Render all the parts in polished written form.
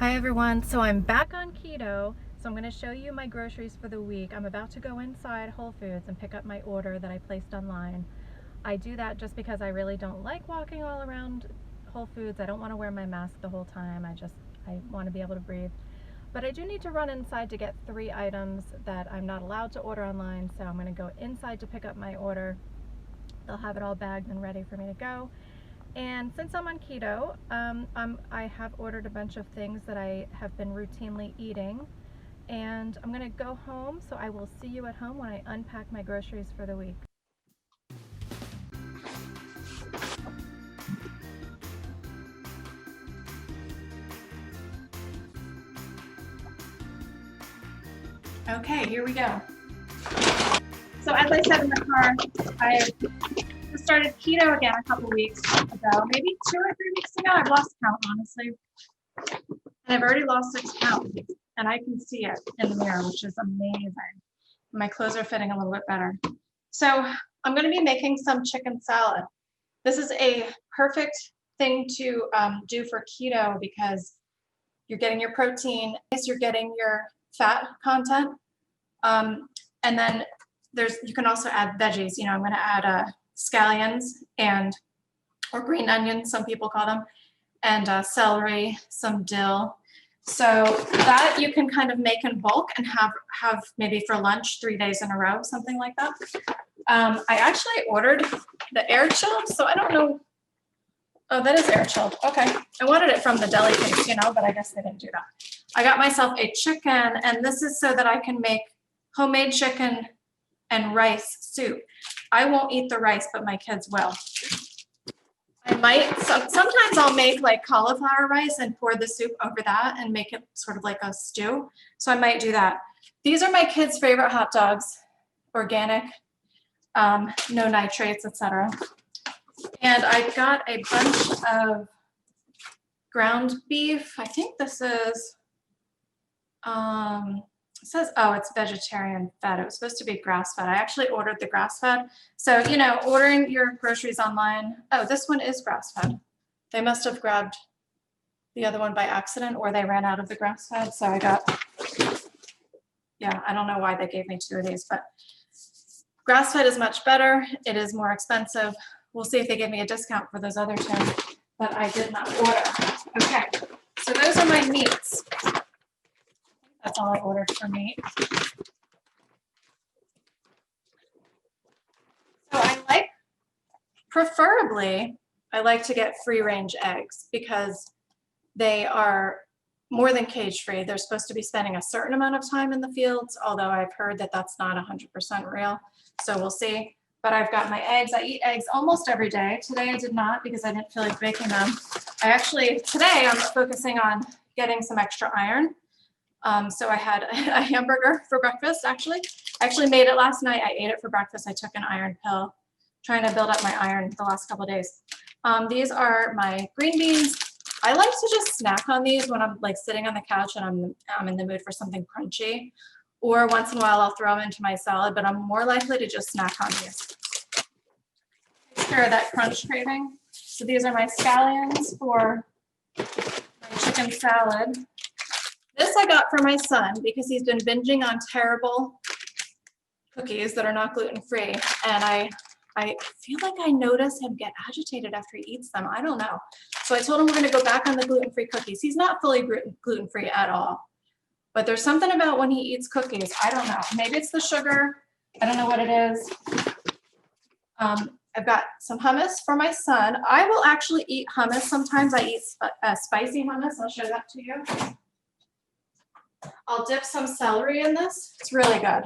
Hi everyone, so I'm back on keto, so I'm going to show you my groceries for the week. I'm about to go inside Whole Foods and pick up my order that I placed online. I do that just because I really don't like walking all around Whole Foods. I don't want to wear my mask the whole time. I want to be able to breathe. But I do need to run inside to get 3 items that I'm not allowed to order online, so I'm going to go inside to pick up my order. They'll have it all bagged and ready for me to go. And since I'm on keto, I have ordered a bunch of things that I have been routinely eating. And I'm going to go home, so I will see you at home when I unpack my groceries for the week. Okay, here we go. So as I said in the car, I just started keto again a couple weeks ago, maybe 2 or 3 weeks ago. I've lost count, honestly. And I've already lost 6 pounds, and I can see it in the mirror, which is amazing. My clothes are fitting a little bit better. So I'm going to be making some chicken salad. This is a perfect thing to do for keto because you're getting your protein, you're getting your fat content, and then you can also add veggies. I'm going to add scallions or green onions, some people call them, and celery, some dill. So that you can kind of make in bulk and have maybe for lunch 3 days in a row, something like that. I actually ordered the air chilled, so I don't know. Oh, that is air chilled. Okay. I wanted it from the deli case, but I guess they didn't do that. I got myself a chicken, and this is so that I can make homemade chicken and rice soup. I won't eat the rice, but my kids will. I might, sometimes I'll make like cauliflower rice and pour the soup over that and make it sort of like a stew. So I might do that. These are my kids' favorite hot dogs, organic, no nitrates, etc. And I got a bunch of ground beef. I think this is, it says, oh, it's vegetarian fed. It was supposed to be grass fed. I actually ordered the grass fed. So, ordering your groceries online. Oh, this one is grass fed. They must have grabbed the other one by accident, or they ran out of the grass fed. So I don't know why they gave me 2 of these, but grass fed is much better. It is more expensive. We'll see if they give me a discount for those other 2, but I did not order. Okay, so those are my meats. That's all I ordered for meat. So preferably, I like to get free range eggs because they are more than cage free. They're supposed to be spending a certain amount of time in the fields, although I've heard that that's not 100% real. So we'll see. But I've got my eggs. I eat eggs almost every day. Today I did not because I didn't feel like baking them. Today I'm focusing on getting some extra iron. So I had a hamburger for breakfast, actually. I actually made it last night. I ate it for breakfast. I took an iron pill, trying to build up my iron the last couple of days. These are my green beans. I like to just snack on these when I'm like sitting on the couch and I'm in the mood for something crunchy. Or once in a while I'll throw them into my salad, but I'm more likely to just snack on these. Take care of that crunch craving. So these are my scallions for my chicken salad. This I got for my son because he's been binging on terrible cookies that are not gluten-free. And I feel like I notice him get agitated after he eats them. I don't know. So I told him we're going to go back on the gluten-free cookies. He's not fully gluten-free at all. But there's something about when he eats cookies. I don't know. Maybe it's the sugar. I don't know what it is. I've got some hummus for my son. I will actually eat hummus. Sometimes I eat spicy hummus. I'll show that to you. I'll dip some celery in this. It's really good.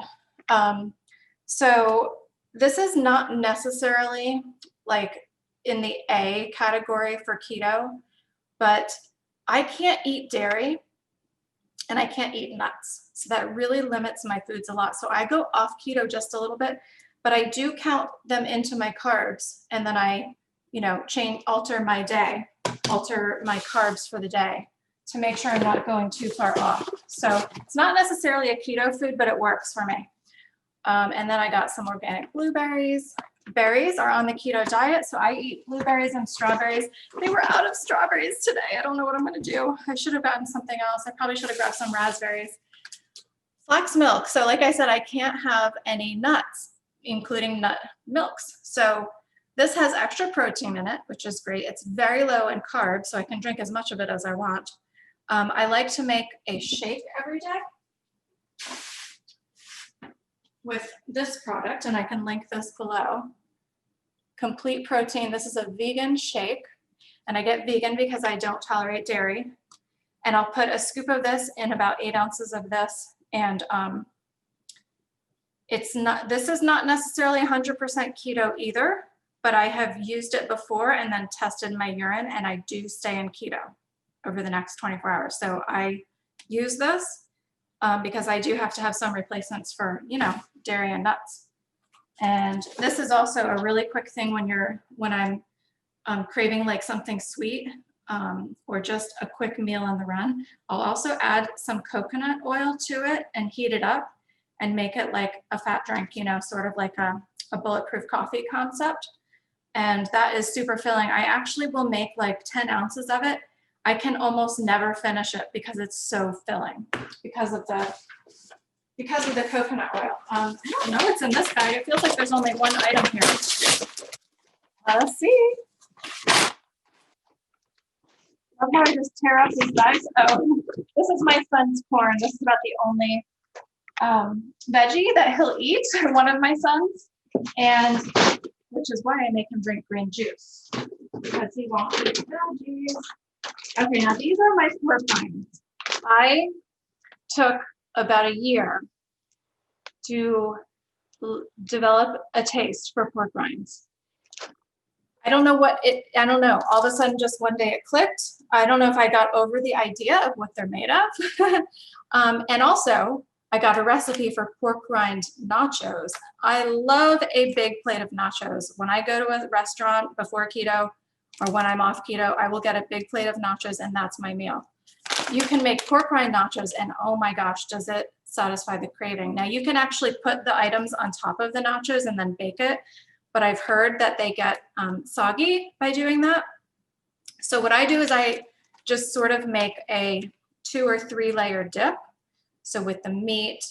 So this is not necessarily like in the A category for keto, but I can't eat dairy and I can't eat nuts. So that really limits my foods a lot. So I go off keto just a little bit, but I do count them into my carbs. And then I, alter my carbs for the day to make sure I'm not going too far off. So it's not necessarily a keto food, but it works for me. And then I got some organic blueberries. berries are on the keto diet, so I eat blueberries and strawberries. They were out of strawberries today. I don't know what I'm gonna do. I should have gotten something else. I probably should have grabbed some raspberries. Flax milk. So like I said, I can't have any nuts, including nut milks. So this has extra protein in it, which is great. It's very low in carbs, so I can drink as much of it as I want. I like to make a shake every day with this product, and I can link this below. Complete protein. This is a vegan shake, and I get vegan because I don't tolerate dairy. And I'll put a scoop of this in about 8 ounces of this. And this is not necessarily 100% keto either, but I have used it before and then tested my urine, and I do stay in keto over the next 24 hours. So I use this because I do have to have some replacements for, you know, dairy and nuts. And this is also a really quick thing when I'm craving like something sweet or just a quick meal on the run. I'll also add some coconut oil to it and heat it up and make it like a fat drink, you know, sort of like a bulletproof coffee concept. And that is super filling. I actually will make like 10 ounces of it. I can almost never finish it because it's so filling because of the coconut oil. I don't know what's in this bag. It feels like there's only one item here. Let's see. Love how I just tear up these bags. Oh, this is my son's corn. This is about the only veggie that he'll eat, one of my sons, and which is why I make him drink green juice, because he won't eat veggies. Okay, now these are my pork rinds. I took about a year to develop a taste for pork rinds. I don't know I don't know. All of a sudden, just one day it clicked. I don't know if I got over the idea of what they're made of. And also, I got a recipe for pork rind nachos. I love a big plate of nachos. When I go to a restaurant before keto or when I'm off keto, I will get a big plate of nachos, and that's my meal. You can make pork rind nachos, and oh my gosh, does it satisfy the craving. Now, you can actually put the items on top of the nachos and then bake it, but I've heard that they get soggy by doing that. So what I do is I just sort of make a 2 or 3 layer dip. So with the meat,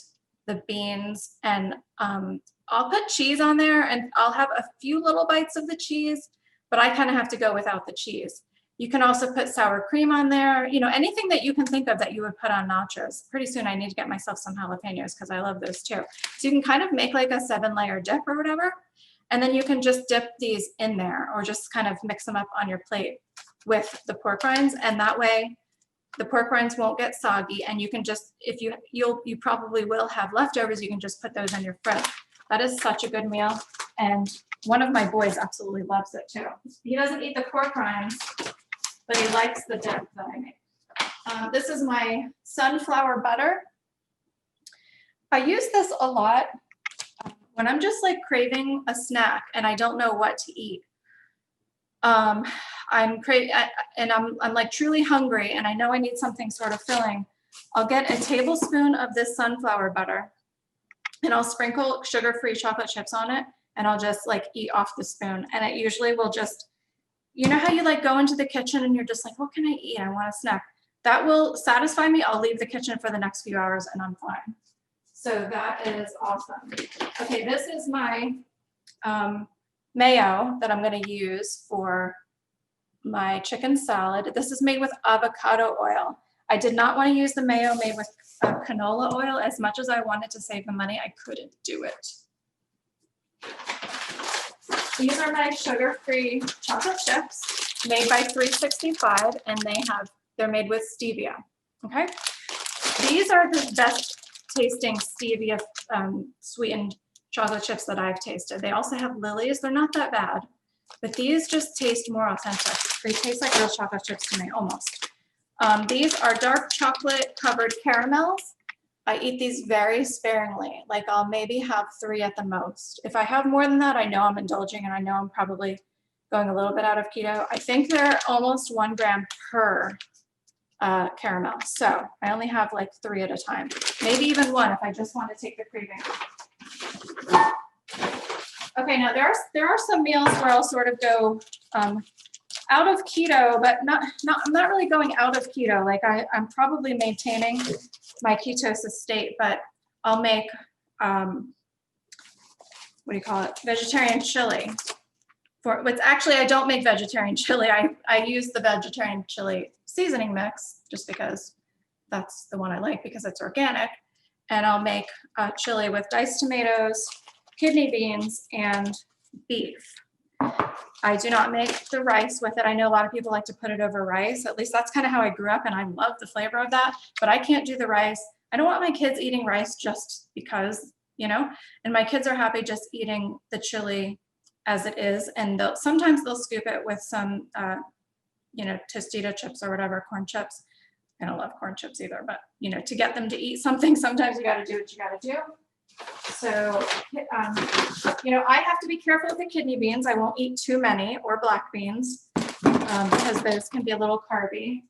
the beans, and I'll put cheese on there, and I'll have a few little bites of the cheese, but I kind of have to go without the cheese. You can also put sour cream on there, you know, anything that you can think of that you would put on nachos. Pretty soon I need to get myself some jalapenos because I love those too. So you can kind of make like a 7-layer dip or whatever, and then you can just dip these in there or just kind of mix them up on your plate with the pork rinds, and that way the pork rinds won't get soggy, and you can just, if you probably will have leftovers, you can just put those in your fridge. That is such a good meal, and one of my boys absolutely loves it too. He doesn't eat the pork rinds, but he likes the dip that I make. This is my sunflower butter. I use this a lot when I'm just like craving a snack and I don't know what to eat. I'm like truly hungry and I know I need something sort of filling. I'll get a tablespoon of this sunflower butter and I'll sprinkle sugar-free chocolate chips on it, and I'll just like eat off the spoon. And it usually will just, you know how you like go into the kitchen and you're just like, what can I eat? I want a snack. That will satisfy me. I'll leave the kitchen for the next few hours and I'm fine. So that is awesome. Okay, this is my mayo that I'm going to use for my chicken salad. This is made with avocado oil. I did not want to use the mayo made with canola oil. As much as I wanted to save the money, I couldn't do it. These are my sugar-free chocolate chips made by 365, and they're made with stevia. Okay, these are the best tasting stevia sweetened chocolate chips that I've tasted. They also have lilies. They're not that bad, but these just taste more authentic. They taste like real chocolate chips to me, almost. These are dark chocolate covered caramels. I eat these very sparingly. Like I'll maybe have 3 at the most. If I have more than that, I know I'm indulging and I know I'm probably going a little bit out of keto. I think they're almost 1 gram per caramel. So I only have like 3 at a time. Maybe even 1 if I just want to take the craving. Okay, now there are some meals where I'll sort of go out of keto, but I'm not really going out of keto. Like I'm probably maintaining my ketosis state, but I'll make what do you call it? Vegetarian chili. For what's actually, I don't make vegetarian chili. I use the vegetarian chili seasoning mix just because that's the one I like because it's organic. And I'll make chili with diced tomatoes, kidney beans, and beef. I do not make the rice with it. I know a lot of people like to put it over rice. At least that's kind of how I grew up, and I love the flavor of that. But I can't do the rice. I don't want my kids eating rice just because, you know, and my kids are happy just eating the chili as it is. And sometimes they'll scoop it with some, you know, Tostito chips or whatever, corn chips. I don't love corn chips either, but, you know, to get them to eat something, sometimes you got to do what you got to do. So, you know, I have to be careful with the kidney beans. I won't eat too many, or black beans, because those can be a little carby.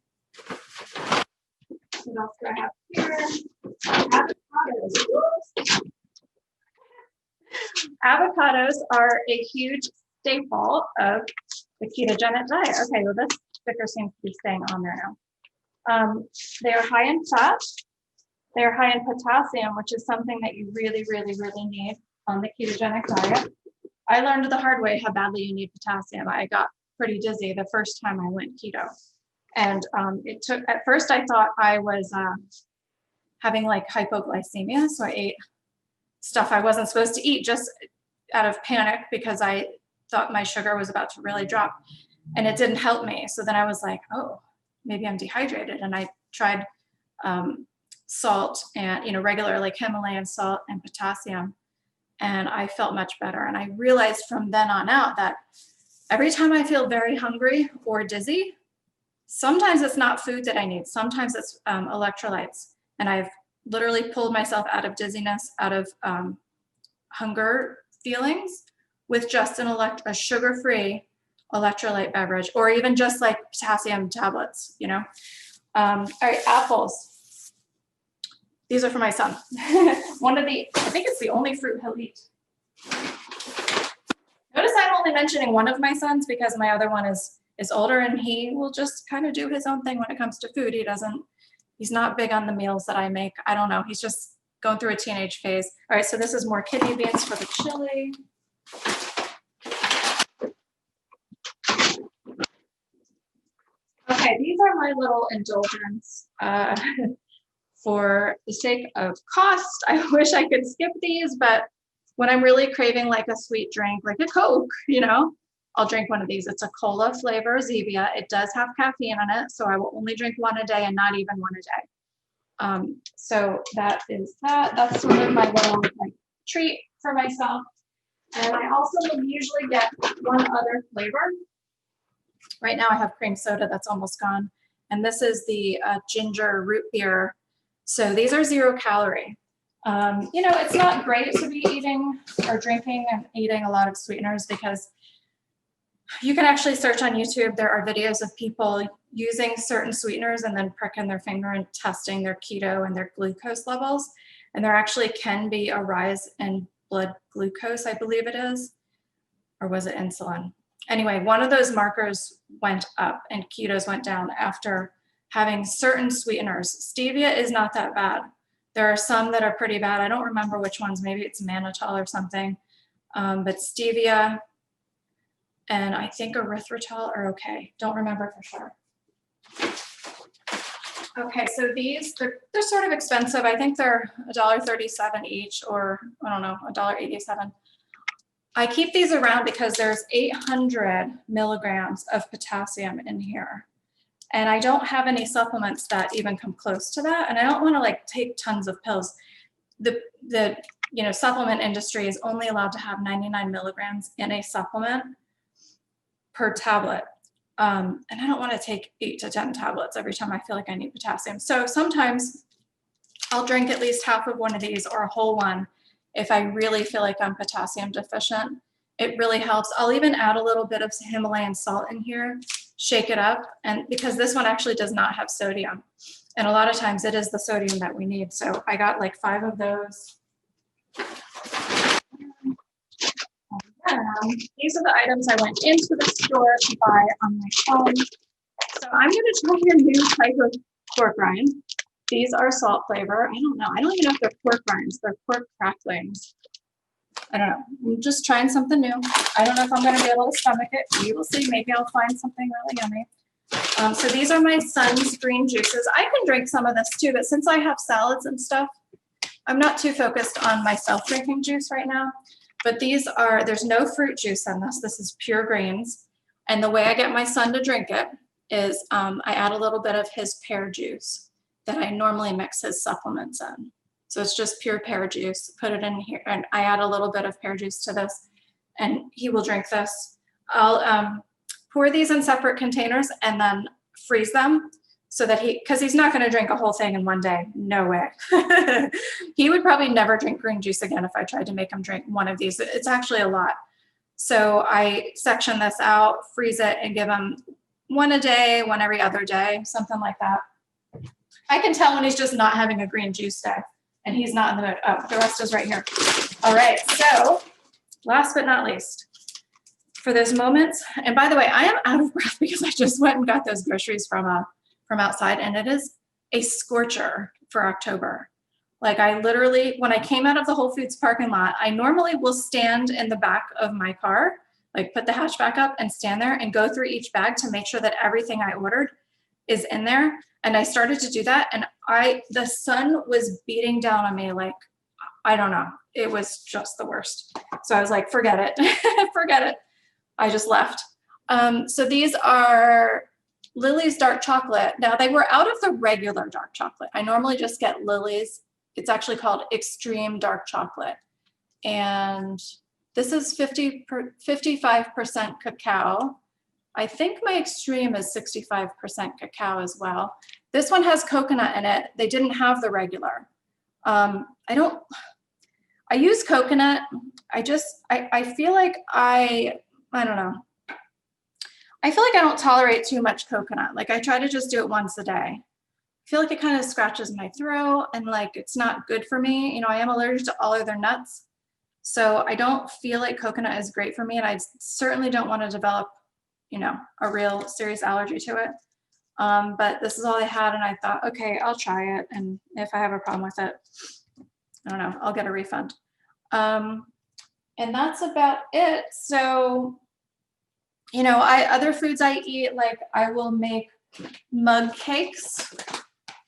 What else do I have here? Avocados. Avocados are a huge staple of the ketogenic diet. Okay, well, this sticker seems to be staying on there now. They are high in fat. They are high in potassium, which is something that you really, really, really need on the ketogenic diet. I learned the hard way how badly you need potassium. I got pretty dizzy the first time I went keto. And it took, at first I thought I was having like hypoglycemia. So I ate stuff I wasn't supposed to eat just out of panic because I thought my sugar was about to really drop, and it didn't help me. So then I was like, oh, maybe I'm dehydrated. And I tried salt and, you know, regular like Himalayan salt and potassium, and I felt much better. And I realized from then on out that every time I feel very hungry or dizzy, sometimes it's not food that I need. Sometimes it's electrolytes. And I've literally pulled myself out of dizziness, out of hunger feelings with just a sugar-free electrolyte beverage, or even just like potassium tablets, you know. All right, apples. These are for my son. I think it's the only fruit he'll eat. Notice I'm only mentioning one of my sons because my other one is older, and he will just kind of do his own thing when it comes to food. He's not big on the meals that I make. I don't know. He's just going through a teenage phase. All right, so this is more kidney beans for the chili. Okay, these are my little indulgence. For the sake of cost, I wish I could skip these, but when I'm really craving like a sweet drink, like a Coke, you know, I'll drink one of these. It's a cola flavor, Zevia. It does have caffeine in it, so I will only drink one a day and not even one a day. So that is that. That's sort of my little like treat for myself. And I also will usually get one other flavor. Right now I have cream soda that's almost gone. And this is the ginger root beer. So these are 0 calorie. You know, it's not great to be eating or drinking and eating a lot of sweeteners, because you can actually search on YouTube. There are videos of people using certain sweeteners and then pricking their finger and testing their keto and their glucose levels. And there actually can be a rise in blood glucose, I believe it is, or was it insulin? Anyway, one of those markers went up and ketos went down after having certain sweeteners. Stevia is not that bad. There are some that are pretty bad. I don't remember which ones. Maybe it's mannitol or something. But stevia and I think erythritol are okay. Don't remember for sure. Okay, so these, they're sort of expensive. I think they're $1.37 each, or I don't know, $1.87. I keep these around because there's 800 milligrams of potassium in here. And I don't have any supplements that even come close to that. And I don't want to like take tons of pills. The you know, supplement industry is only allowed to have 99 milligrams in a supplement per tablet. And I don't want to take 8 to 10 tablets every time I feel like I need potassium. So sometimes I'll drink at least half of one of these or a whole one if I really feel like I'm potassium deficient. It really helps. I'll even add a little bit of Himalayan salt in here, shake it up, and because this one actually does not have sodium. And a lot of times it is the sodium that we need. So I got like 5 of those. All These are the items I went into the store to buy on my phone. So I'm going to try a new type of pork rind. These are salt flavor. I don't know. I don't even know if they're pork rinds. They're pork cracklings. I don't know. I'm just trying something new. I don't know if I'm going to be able to stomach it. We will see. Maybe I'll find something really yummy. So these are my son's green juices. I can drink some of this too, but since I have salads and stuff, I'm not too focused on myself drinking juice right now. But these are, there's no fruit juice in this. This is pure greens. And the way I get my son to drink it is I add a little bit of his pear juice that I normally mix his supplements in. So it's just pure pear juice, put it in here, and I add a little bit of pear juice to this, and he will drink this. I'll pour these in separate containers and then freeze them so that because he's not gonna drink a whole thing in one day, no way. He would probably never drink green juice again if I tried to make him drink one of these. It's actually a lot. So I section this out, freeze it, and give him one a day, one every other day, something like that. I can tell when he's just not having a green juice day and he's not in the mood. Oh, the rest is right here. All right, so last but not least, for those moments, and by the way, I am out of breath because I just went and got those groceries from outside, and it is a scorcher for October. Like I literally, when I came out of the Whole Foods parking lot, I normally will stand in the back of my car, like put the hatchback up and stand there and go through each bag to make sure that everything I ordered is in there. And I started to do that, and the sun was beating down on me like, I don't know, it was just the worst. So I was like, forget it, forget it. I just left. So these are Lily's dark chocolate. Now they were out of the regular dark chocolate. I normally just get Lily's. It's actually called extreme dark chocolate. And this is 55% cacao. I think my extreme is 65% cacao as well. This one has coconut in it. They didn't have the regular. I use coconut. I feel like I don't know. I feel like I don't tolerate too much coconut. Like I try to just do it once a day. I feel like it kind of scratches my throat and like it's not good for me. You know, I am allergic to all other nuts. So I don't feel like coconut is great for me, and I certainly don't want to develop, you know, a real serious allergy to it. But this is all I had, and I thought, okay, I'll try it. And if I have a problem with it, I don't know, I'll get a refund. And that's about it. So, you know, other foods I eat, like I will make mug cakes.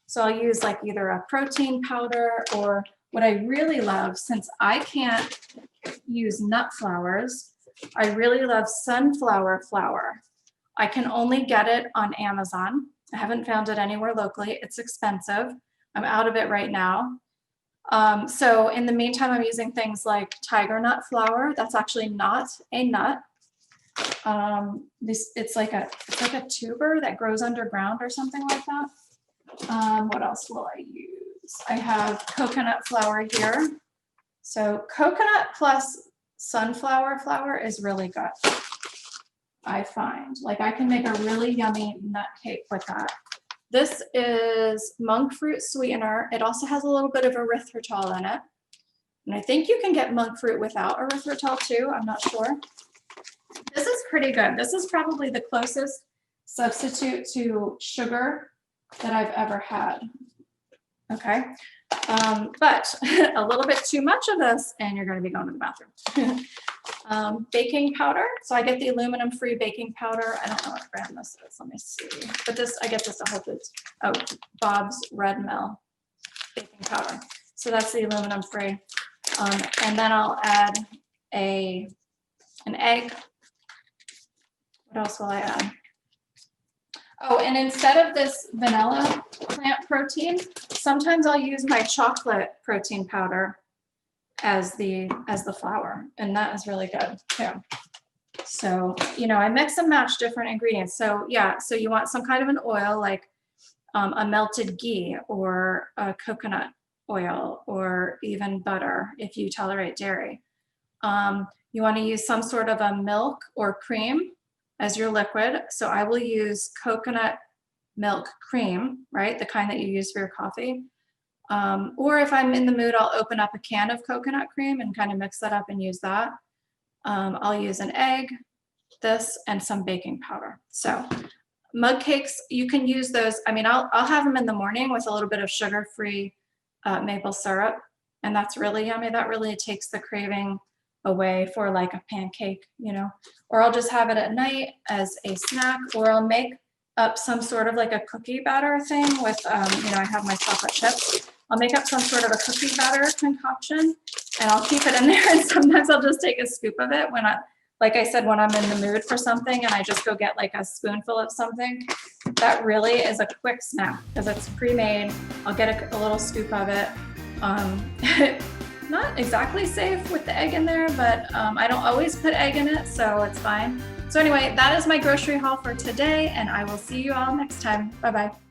So I'll use like either a protein powder, or what I really love, since I can't use nut flours, I really love sunflower flour. I can only get it on Amazon. I haven't found it anywhere locally. It's expensive. I'm out of it right now. So in the meantime, I'm using things like tiger nut flour. That's actually not a nut. It's like a tuber that grows underground or something like that. What else will I use? I have coconut flour here. So coconut plus sunflower flour is really good, I find. Like I can make a really yummy nut cake with that. This is monk fruit sweetener. It also has a little bit of erythritol in it. And I think you can get monk fruit without erythritol too. I'm not sure. This is pretty good. This is probably the closest substitute to sugar that I've ever had. Okay. But a little bit too much of this and you're going to be going to the bathroom. Baking powder. So I get the aluminum free baking powder. I don't know what brand this is. Let me see. But this, I get this at Whole Foods. Oh, Bob's Red Mill baking powder. So that's the aluminum free. And then I'll add an egg. What else will I add? Oh, and instead of this vanilla plant protein, sometimes I'll use my chocolate protein powder as the flour, and that is really good too. So, you know, I mix and match different ingredients. So yeah, so you want some kind of an oil, like a melted ghee or a coconut oil, or even butter if you tolerate dairy. You want to use some sort of a milk or cream as your liquid. So I will use coconut milk cream, right? The kind that you use for your coffee. Or if I'm in the mood, I'll open up a can of coconut cream and kind of mix that up and use that. I'll use an egg, this, and some baking powder. So mug cakes, you can use those. I mean, I'll have them in the morning with a little bit of sugar-free maple syrup, and that's really yummy. That really takes the craving away for like a pancake, you know, or I'll just have it at night as a snack, or I'll make up some sort of like a cookie batter thing with, you know, I have my chocolate chips. I'll make up some sort of a cookie batter concoction and I'll keep it in there. And sometimes I'll just take a scoop of it when like I said, when I'm in the mood for something and I just go get like a spoonful of something. That really is a quick snack because it's pre-made. I'll get a little scoop of it. Not exactly safe with the egg in there, but I don't always put egg in it, so it's fine. So anyway, that is my grocery haul for today, and I will see you all next time. Bye-bye.